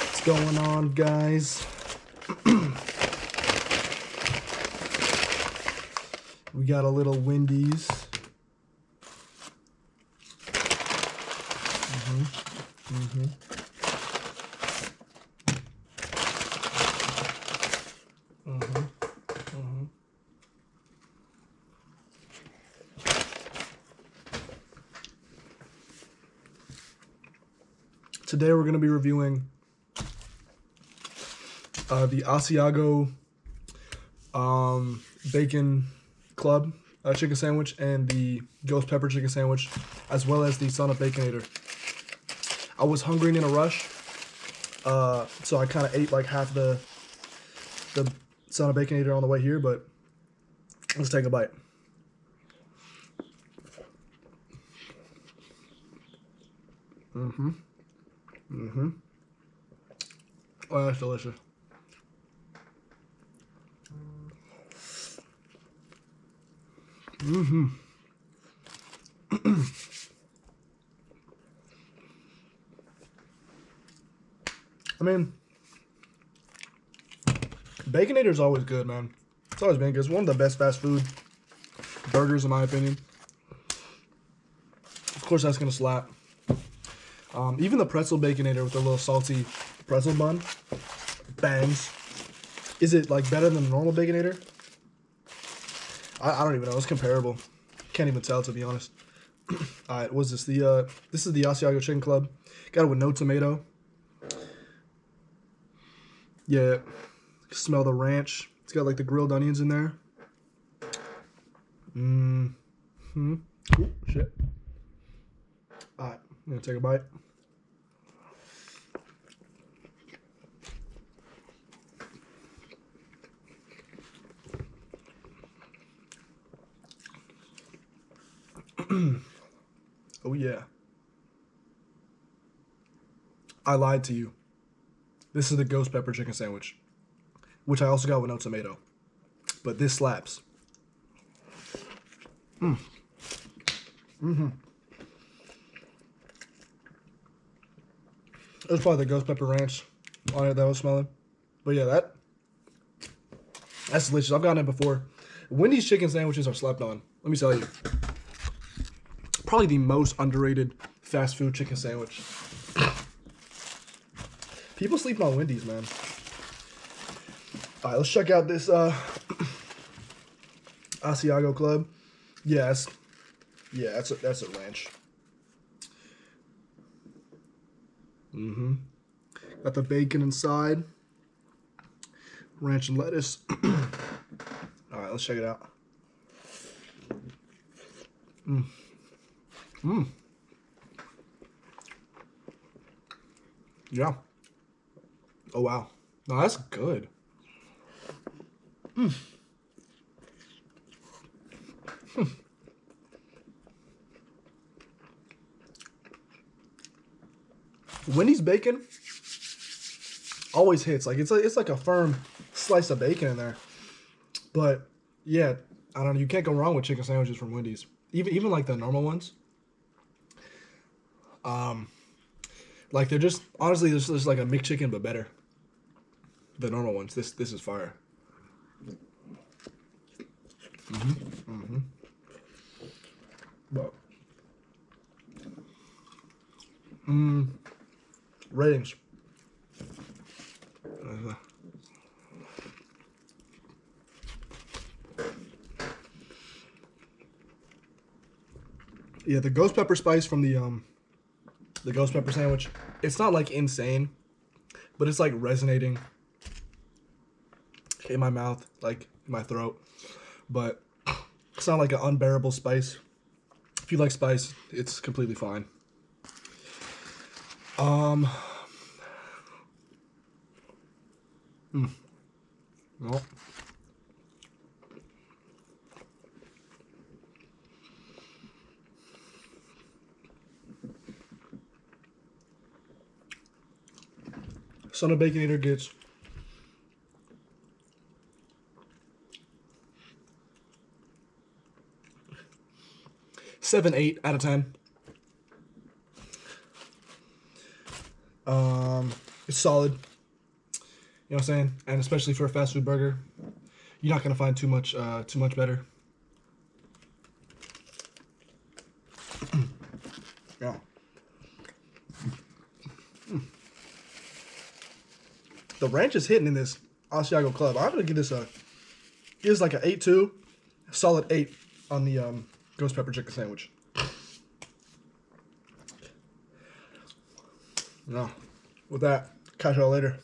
What's going on, guys? We got a little Wendy's. Today we're going to be reviewing the Asiago Bacon Club chicken sandwich and the Ghostpepper chicken sandwich, as well as the Son of Baconator. I was hungry and in a rush, so I kind of ate like half the Son of Baconator on the way here, but let's take a bite. Oh, that's delicious. I mean, Baconator is always good, man. It's always been good. It's one of the best fast food burgers, in my opinion. Of course, that's gonna slap. Even the pretzel Baconator with the little salty pretzel bun bangs. Is it like better than the normal Baconator? I don't even know. It's comparable. Can't even tell, to be honest. All right, what's this? This is the Asiago Chicken Club. Got it with no tomato. Yeah, smell the ranch. It's got like the grilled onions in there. Ooh, shit. All right, I'm gonna take a bite. Oh yeah. I lied to you. This is the Ghostpepper chicken sandwich, which I also got with no tomato. But this slaps. It was probably the Ghostpepper ranch on it that I was smelling. But yeah, that's delicious. I've gotten it before. Wendy's chicken sandwiches are slept on. Let me tell you. Probably the most underrated fast food chicken sandwich. People sleep on Wendy's, man. All right, let's check out this Asiago Club. Yes, yeah, that's a ranch. Got the bacon inside, ranch and lettuce. All right, let's check it out. Yeah. Oh, wow. No, that's good. Wendy's bacon always hits. Like it's like a firm slice of bacon in there. But yeah, I don't know. You can't go wrong with chicken sandwiches from Wendy's. Even like the normal ones. Like they're just honestly this is like a McChicken but better. The normal ones. This is fire. But ratings. Yeah, the ghost pepper spice from the ghost pepper sandwich. It's not like insane, but it's like resonating in my mouth, like in my throat. But it's not like an unbearable spice. If you like spice, it's completely fine. Well, Son of Baconator gets 7, 8 out of 10. It's solid. You know what I'm saying? And especially for a fast food burger, you're not gonna find too much better. Yeah. The ranch is hitting in this Asiago Club. I'm gonna give this like an 8.2, solid 8 on the Ghostpepper chicken sandwich. No, with that, catch y'all later.